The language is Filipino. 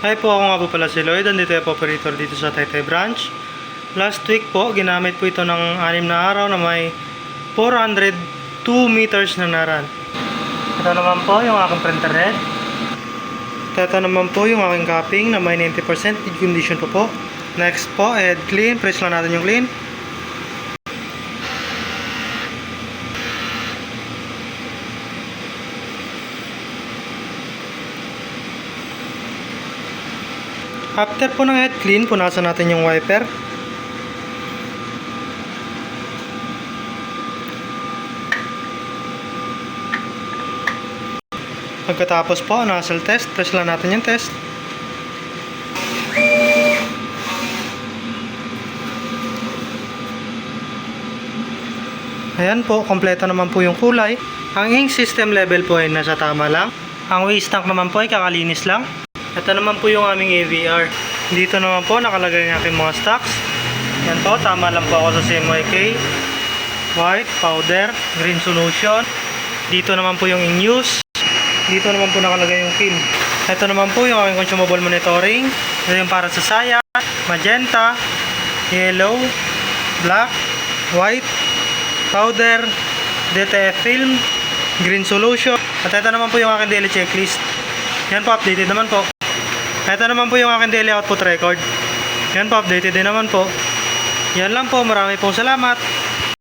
Hi po, ako nga po pala si Lloyd, andito yung operator dito sa Taytay Branch. Last week po, ginamit po ito ng 6 na araw na may 402 meters na naran. Ito naman po yung aking printer head. Ito naman po yung aking capping na may 90% good condition po. Next po, head clean. Press lang natin yung clean. After po ng head clean, punasan natin yung wiper. Pagkatapos po, nozzle test. Press lang natin yung test. Ayan po, kompleto naman po yung kulay. Ang ink system level po ay nasa tama lang. Ang waste tank naman po ay kakalinis lang. Ito naman po yung aming AVR. Dito naman po nakalagay ng aking mga stocks. Yan po, tama lang po ako sa CMYK. White, powder, green solution. Dito naman po yung in use. Dito naman po nakalagay yung pin. Ito naman po yung aking consumable monitoring. Ito yung para sa saya, magenta, yellow, black, white, powder, DTF film, green solution. At ito naman po yung aking daily checklist. Yan po, updated naman po. Ito naman po yung aking daily output record. Yan po, updated din naman po. Yan lang po, marami pong salamat.